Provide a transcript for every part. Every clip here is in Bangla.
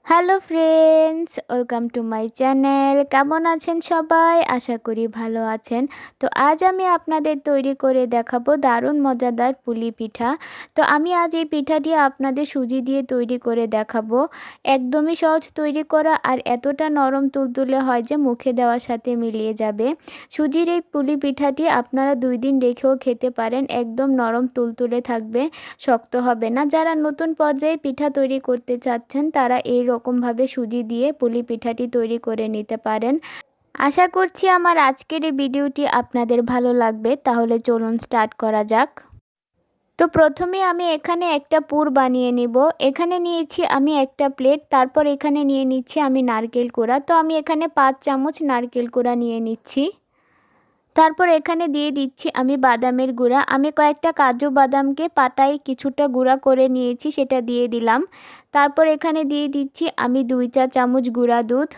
Hello friends, welcome to my channel. কেমন আছেন সবাই? আশা করি ভালো আছেন। তো আজ আমি আপনাদের তৈরি করে দেখাবো দারুণ মজাদার পুলি পিঠা। তো আমি আজ এই পিঠাটি আপনাদের সুজি দিয়ে তৈরি করে দেখাবো। একদমই সহজ তৈরি করা আর এতটা নরম তুলতুলে হয় যে মুখে দেওয়ার সাথে মিলিয়ে যাবে। সুজির এই পুলি পিঠাটি আপনারা 2 দিন রেখেও খেতে পারেন, একদম নরম তুলতুলে থাকবে, শক্ত হবে না। যারা নতুন পর্যায়ে পিঠা তৈরি করতে চাচ্ছেন তারা এই রকমভাবে সুজি দিয়ে পুলি পিঠাটি তৈরি করে নিতে পারেন। আশা করছি আমার আজকের এই ভিডিওটি আপনাদের ভালো লাগবে। তাহলে চলুন স্টার্ট করা যাক। তো প্রথমে আমি এখানে একটা পুর বানিয়ে নিব। এখানে নিয়েছি আমি একটা প্লেট, তারপর এখানে নিয়ে নিচ্ছি আমি নারকেল কোড়া। তো আমি এখানে 5 চামচ নারকেল কোড়া নিয়ে নিচ্ছি। তারপর এখানে দিয়ে দিচ্ছি আমি বাদামের গুঁড়া। আমি কয়েকটা কাজু বাদামকে পাটায় কিছুটা গুঁড়া করে নিয়েছি, সেটা দিয়ে দিলাম। তারপর এখানে দিয়ে দিচ্ছি আমি 2 চা চামচ গুঁড়া দুধ,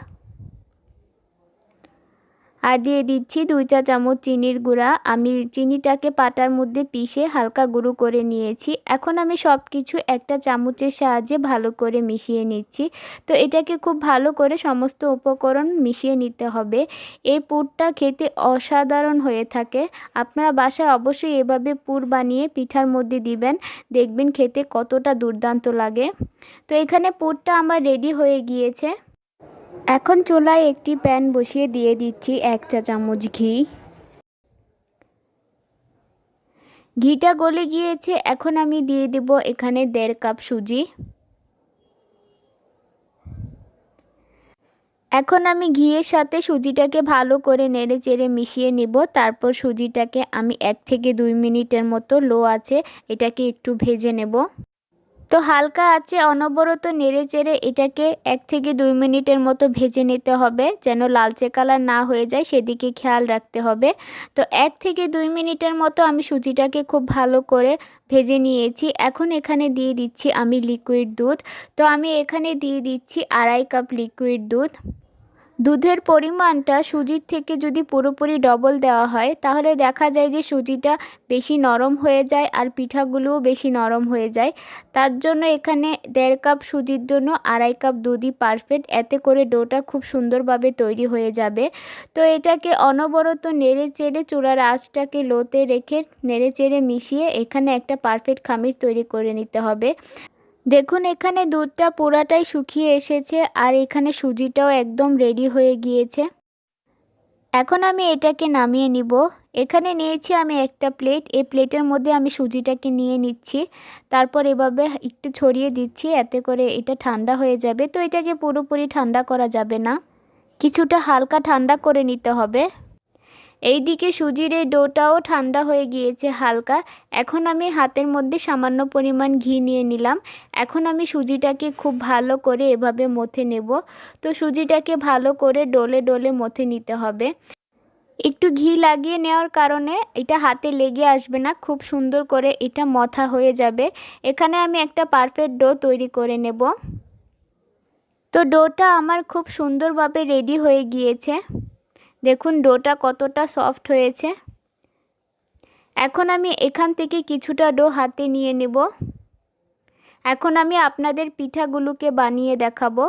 আর দিয়ে দিচ্ছি 2 চা চামচ চিনির গুঁড়া। আমি চিনিটাকে পাটার মধ্যে পিষে হালকা গুঁড়ো করে নিয়েছি। এখন আমি সব কিছু একটা চামচের সাহায্যে ভালো করে মিশিয়ে নিচ্ছি। তো এটাকে খুব ভালো করে সমস্ত উপকরণ মিশিয়ে নিতে হবে। এই পুরটা খেতে অসাধারণ হয়ে থাকে। আপনারা বাসায় অবশ্যই এভাবে পুর বানিয়ে পিঠার মধ্যে দিবেন, দেখবেন খেতে কতটা দুর্দান্ত লাগে। তো এখানে পুরটা আমার রেডি হয়ে গিয়েছে। এখন চুলায় একটি প্যান বসিয়ে দিয়ে দিচ্ছি 1 চা চামচ ঘি। ঘিটা গলে গিয়েছে, এখন আমি দিয়ে দেব এখানে 1.5 কাপ সুজি। এখন আমি ঘিয়ের সাথে সুজিটাকে ভালো করে নেড়ে চেড়ে মিশিয়ে নিব। তারপর সুজিটাকে আমি 1 থেকে 2 মিনিটের মতো লো আঁচে এটাকে একটু ভেজে নেব। তো হালকা আঁচে অনবরত নেড়ে চেড়ে এটাকে 1 থেকে 2 মিনিটের মতো ভেজে নিতে হবে, যেন লালচে কালার না হয়ে যায় সেদিকে খেয়াল রাখতে হবে। তো 1 থেকে 2 মিনিটের মতো আমি সুজিটাকে খুব ভালো করে ভেজে নিয়েছি। এখন এখানে দিয়ে দিচ্ছি আমি লিকুইড দুধ। তো আমি এখানে দিয়ে দিচ্ছি 2.5 কাপ লিকুইড দুধ। দুধের পরিমাণটা সুজির থেকে যদি পুরোপুরি ডবল দেওয়া হয় তাহলে দেখা যায় যে সুজিটা বেশি নরম হয়ে যায় আর পিঠাগুলোও বেশি নরম হয়ে যায়। তার জন্য এখানে 1.5 কাপ সুজির জন্য 2.5 কাপ দুধই পারফেক্ট। এতে করে ডোটা খুব সুন্দরভাবে তৈরি হয়ে যাবে। তো এটাকে অনবরত নেড়ে চেড়ে চুলার আঁচটাকে লোতে রেখে নেড়ে চেড়ে মিশিয়ে এখানে একটা পারফেক্ট খামির তৈরি করে নিতে হবে। দেখুন এখানে দুধটা পুরাটাই শুকিয়ে এসেছে আর এখানে সুজিটাও একদম রেডি হয়ে গিয়েছে। এখন আমি এটাকে নামিয়ে নিব। এখানে নিয়েছি আমি একটা প্লেট, এই প্লেটের মধ্যে আমি সুজিটাকে নিয়ে নিচ্ছি। তারপর এভাবে একটু ছড়িয়ে দিচ্ছি, এতে করে এটা ঠান্ডা হয়ে যাবে। তো এটাকে পুরোপুরি ঠান্ডা করা যাবে না, কিছুটা হালকা ঠান্ডা করে নিতে হবে। এইদিকে সুজির এই ডোটাও ঠান্ডা হয়ে গিয়েছে হালকা। এখন আমি হাতের মধ্যে সামান্য পরিমাণ ঘি নিয়ে নিলাম। এখন আমি সুজিটাকে খুব ভালো করে এভাবে মথে নেব। তো সুজিটাকে ভালো করে ডলে ডলে মথে নিতে হবে। একটু ঘি লাগিয়ে নেওয়ার কারণে এটা হাতে লেগে আসবে না, খুব সুন্দর করে এটা মথা হয়ে যাবে। এখানে আমি একটা পারফেক্ট ডো তৈরি করে নেব। তো ডোটা আমার খুব সুন্দরভাবে রেডি হয়ে গিয়েছে। দেখুন ডোটা কতটা সফট হয়েছে। এখন আমি এখান থেকে কিছুটা ডো হাতে নিয়ে নেব। এখন আমি আপনাদের পিঠাগুলোকে বানিয়ে দেখাবো।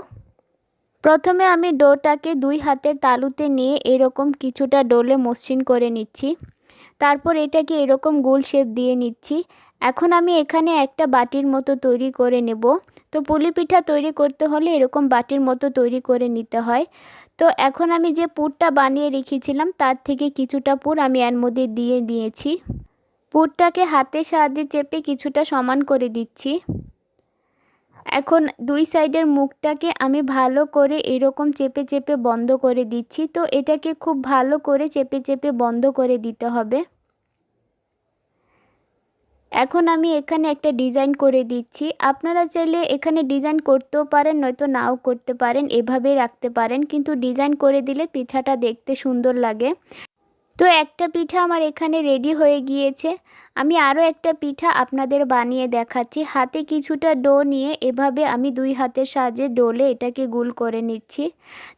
প্রথমে আমি ডোটাকে 2 হাতের তালুতে নিয়ে এরকম কিছুটা ডোলে মসৃণ করে নিচ্ছি। তারপর এটাকে এরকম গোল শেপ দিয়ে নিচ্ছি। এখন আমি এখানে একটা বাটির মতো তৈরি করে নেব। তো পুলি পিঠা তৈরি করতে হলে এরকম বাটির মতো তৈরি করে নিতে হয়। তো এখন আমি যে পুরটা বানিয়ে রেখেছিলাম তার থেকে কিছুটা পুর আমি এর মধ্যে দিয়ে দিয়েছি। পুরটাকে হাতের সাহায্যে চেপে কিছুটা সমান করে দিচ্ছি। এখন 2 সাইডের মুখটাকে আমি ভালো করে এরকম চেপে চেপে বন্ধ করে দিচ্ছি। তো এটাকে খুব ভালো করে চেপে চেপে বন্ধ করে দিতে হবে। এখন আমি এখানে একটা ডিজাইন করে দিচ্ছি। আপনারা চাইলে এখানে ডিজাইন করতেও পারেন, নয়তো নাও করতে পারেন, এভাবেই রাখতে পারেন, কিন্তু ডিজাইন করে দিলে পিঠাটা দেখতে সুন্দর লাগে। তো একটা পিঠা আমার এখানে রেডি হয়ে গিয়েছে। আমি আরও একটা পিঠা আপনাদের বানিয়ে দেখাচ্ছি। হাতে কিছুটা ডো নিয়ে এভাবে আমি 2 হাতের সাহায্যে ডোলে এটাকে গোল করে নিচ্ছি।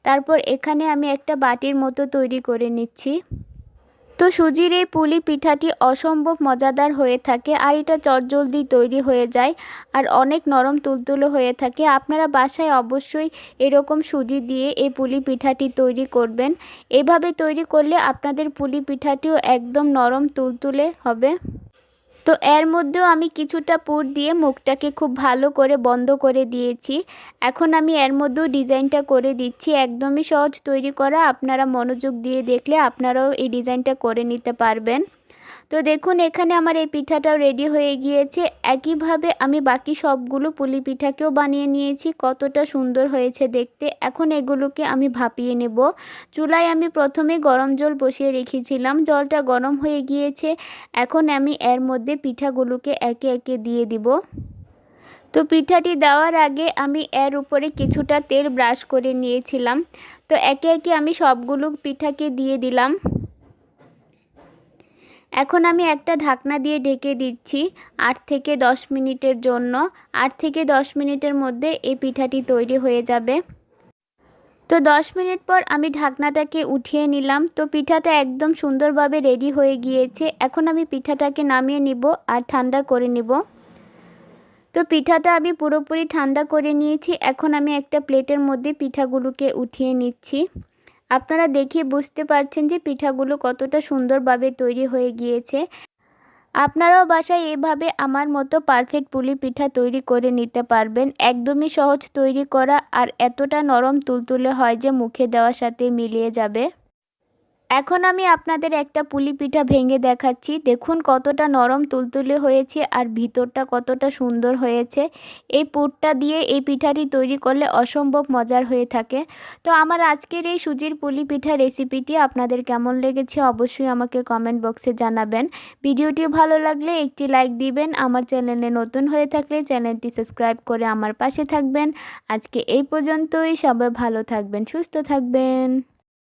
তারপর এখানে আমি একটা বাটির মতো তৈরি করে নিচ্ছি। তো সুজির এই পুলি পিঠাটি অসম্ভব মজাদার হয়ে থাকে আর এটা চটজলদি তৈরি হয়ে যায় আর অনেক নরম তুলতুলে হয়ে থাকে। আপনারা বাসায় অবশ্যই এরকম সুজি দিয়ে এই পুলি পিঠাটি তৈরি করবেন। এভাবে তৈরি করলে আপনাদের পুলি পিঠাটিও একদম নরম তুলতুলে হবে। তো এর মধ্যেও আমি কিছুটা পুর দিয়ে মুখটাকে খুব ভালো করে বন্ধ করে দিয়েছি। এখন আমি এর মধ্যেও ডিজাইনটা করে দিচ্ছি। একদমই সহজ তৈরি করা, আপনারা মনোযোগ দিয়ে দেখলে আপনারাও এই ডিজাইনটা করে নিতে পারবেন। তো দেখুন এখানে আমার এই পিঠাটাও রেডি হয়ে গিয়েছে। একইভাবে আমি বাকি সবগুলো পুলি পিঠাকেও বানিয়ে নিয়েছি। কতটা সুন্দর হয়েছে দেখতে। এখন এগুলোকে আমি ভাপিয়ে নেব। চুলায় আমি প্রথমে গরম জল বসিয়ে রেখেছিলাম, জলটা গরম হয়ে গিয়েছে। এখন আমি এর মধ্যে পিঠাগুলোকে একে একে দিয়ে দিব। তো পিঠাটি দেওয়ার আগে আমি এর উপরে কিছুটা তেল ব্রাশ করে নিয়েছিলাম। তো একে একে আমি সবগুলো পিঠাকে দিয়ে দিলাম। এখন আমি একটা ঢাকনা দিয়ে ঢেকে দিচ্ছি 8 থেকে 10 মিনিটের জন্য। 8 থেকে 10 মিনিটের মধ্যে এই পিঠাটি তৈরি হয়ে যাবে। তো 10 মিনিট পর আমি ঢাকনাটাকে উঠিয়ে নিলাম। তো পিঠাটা একদম সুন্দরভাবে রেডি হয়ে গিয়েছে। এখন আমি পিঠাটাকে নামিয়ে নিব আর ঠান্ডা করে নিব। তো পিঠাটা আমি পুরোপুরি ঠান্ডা করে নিয়েছি। এখন আমি একটা প্লেটের মধ্যে পিঠাগুলোকে উঠিয়ে নিচ্ছি। আপনারা দেখে বুঝতে পারছেন যে পিঠাগুলো কতটা সুন্দরভাবে তৈরি হয়ে গিয়েছে। আপনারাও বাসায় এভাবে আমার মতো পারফেক্ট পুলি পিঠা তৈরি করে নিতে পারবেন। একদমই সহজ তৈরি করা আর এতটা নরম তুলতুলে হয় যে মুখে দেওয়ার সাথে মিলিয়ে যাবে। এখন আমি আপনাদের একটা পুলি পিঠা ভেঙে দেখাচ্ছি। দেখুন কতটা নরম তুলতুলে হয়েছে আর ভিতরটা কতটা সুন্দর হয়েছে। এই পুরটা দিয়ে এই পিঠাটি তৈরি করলে অসম্ভব মজার হয়ে থাকে। তো আমার আজকের এই সুজির পুলি পিঠা রেসিপিটি আপনাদের কেমন লেগেছে অবশ্যই আমাকে কমেন্ট বক্সে জানাবেন। ভিডিওটি ভালো লাগলে একটি লাইক দিবেন। আমার চ্যানেলে নতুন হয়ে থাকলে চ্যানেলটি সাবস্ক্রাইব করে আমার পাশে থাকবেন। আজকে এই পর্যন্তই। সবাই ভালো থাকবেন, সুস্থ থাকবেন।